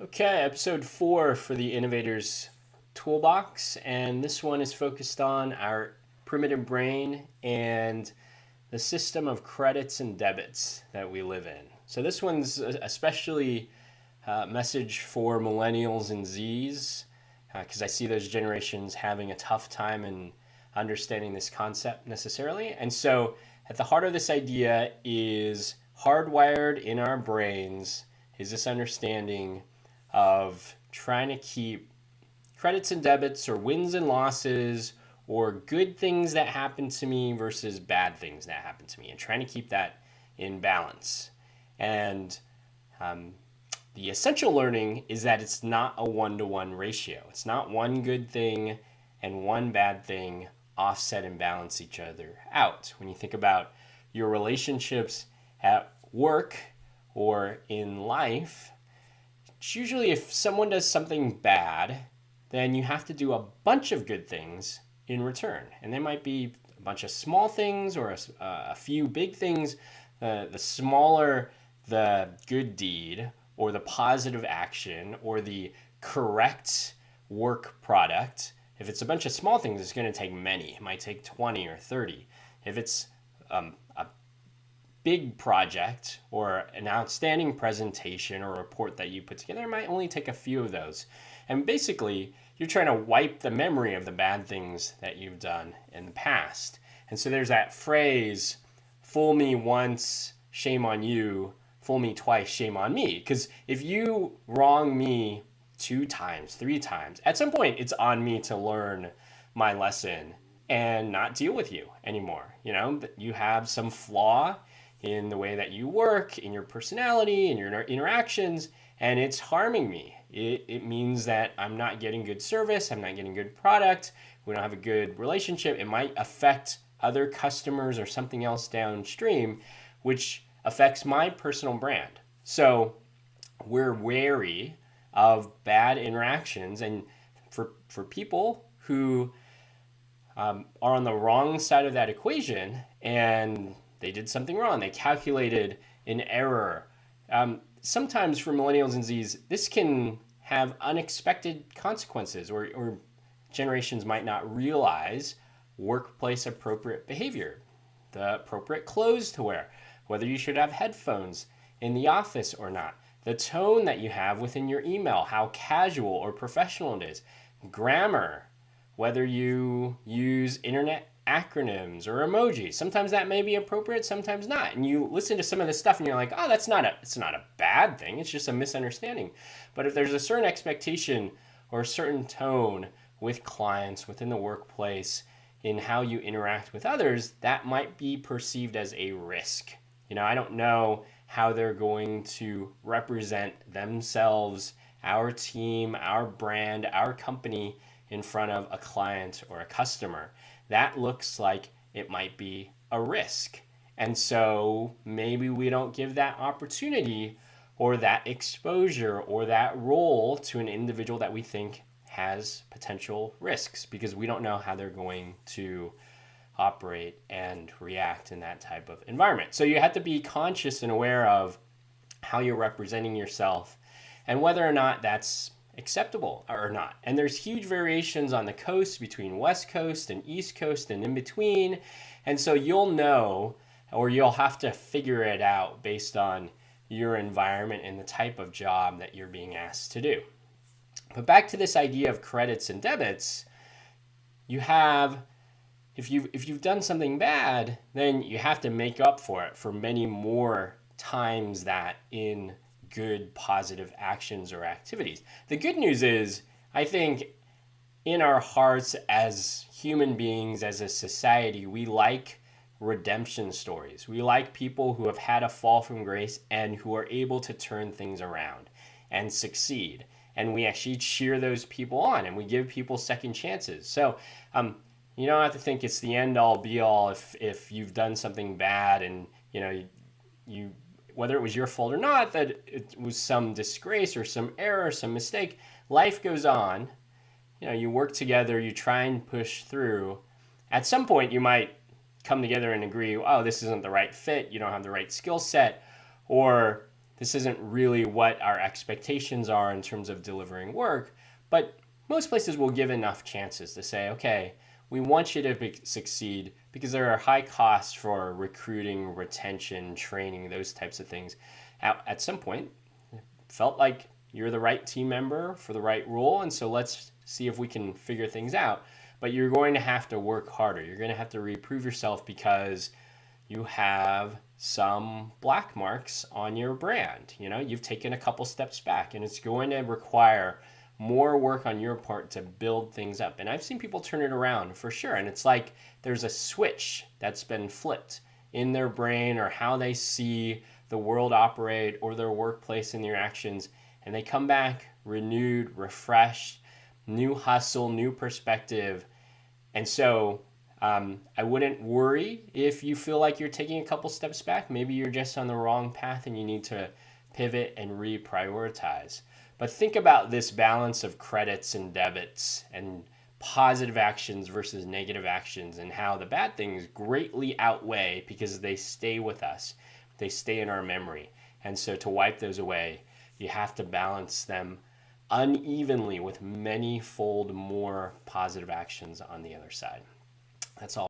Okay, episode 4 for the Innovator's Toolbox, and this one is focused on our primitive brain and the system of credits and debits that we live in. So this one's especially a message for millennials and Zs, because I see those generations having a tough time in understanding this concept necessarily. And so at the heart of this idea is hardwired in our brains is this understanding of trying to keep credits and debits or wins and losses or good things that happen to me versus bad things that happen to me and trying to keep that in balance. And the essential learning is that it's not a one-to-one ratio. It's not one good thing and one bad thing offset and balance each other out. When you think about your relationships at work or in life, it's usually if someone does something bad, then you have to do a bunch of good things in return. And they might be a bunch of small things or a few big things. The smaller the good deed or the positive action or the correct work product, if it's a bunch of small things, it's going to take many. It might take 20 or 30. If it's a big project or an outstanding presentation or report that you put together, it might only take a few of those. And basically, you're trying to wipe the memory of the bad things that you've done in the past. And so there's that phrase, fool me once, shame on you, fool me twice, shame on me. Because if you wrong me 2 times, 3 times, at some point it's on me to learn my lesson and not deal with you anymore. You know, you have some flaw in the way that you work, in your personality, in your interactions, and it's harming me. It means that I'm not getting good service, I'm not getting good product, we don't have a good relationship. It might affect other customers or something else downstream, which affects my personal brand. So we're wary of bad interactions, and for people who are on the wrong side of that equation and they did something wrong, they calculated an error. Sometimes for millennials and Zs, this can have unexpected consequences, or generations might not realize workplace appropriate behavior, the appropriate clothes to wear, whether you should have headphones in the office or not, the tone that you have within your email, how casual or professional it is, grammar, whether you use internet acronyms or emojis. Sometimes that may be appropriate, sometimes not. And you listen to some of this stuff and you're like, oh, it's not a bad thing. It's just a misunderstanding. But if there's a certain expectation or a certain tone with clients within the workplace in how you interact with others, that might be perceived as a risk. You know, I don't know how they're going to represent themselves, our team, our brand, our company in front of a client or a customer. That looks like it might be a risk. And so maybe we don't give that opportunity or that exposure or that role to an individual that we think has potential risks, because we don't know how they're going to operate and react in that type of environment. So you have to be conscious and aware of how you're representing yourself and whether or not that's acceptable or not. And there's huge variations on the coast between West Coast and East Coast and in between. And so you'll know, or you'll have to figure it out based on your environment and the type of job that you're being asked to do. But back to this idea of credits and debits, you have, if you've done something bad, then you have to make up for it for many more times that in good positive actions or activities. The good news is, I think in our hearts as human beings, as a society, we like redemption stories. We like people who have had a fall from grace and who are able to turn things around and succeed. And we actually cheer those people on and we give people second chances. So you don't have to think it's the end all be all if you've done something bad and you whether it was your fault or not, that it was some disgrace or some error, some mistake. Life goes on. You work together, you try and push through. At some point, you might come together and agree, oh, this isn't the right fit, you don't have the right skill set, or this isn't really what our expectations are in terms of delivering work, but most places will give enough chances to say, okay, we want you to succeed because there are high costs for recruiting, retention, training, those types of things. At some point, felt like you're the right team member for the right role, and so let's see if we can figure things out. But you're going to have to work harder. You're going to have to reprove yourself because you have some black marks on your brand. You know, you've taken a couple steps back, and it's going to require more work on your part to build things up. And I've seen people turn it around for sure. And it's like there's a switch that's been flipped in their brain or how they see the world operate or their workplace and their actions. And they come back renewed, refreshed, new hustle, new perspective. And so I wouldn't worry if you feel like you're taking a couple steps back. Maybe you're just on the wrong path and you need to pivot and reprioritize. But think about this balance of credits and debits and positive actions versus negative actions, and how the bad things greatly outweigh because they stay with us. They stay in our memory. And so to wipe those away, you have to balance them unevenly with many-fold more positive actions on the other side. That's all.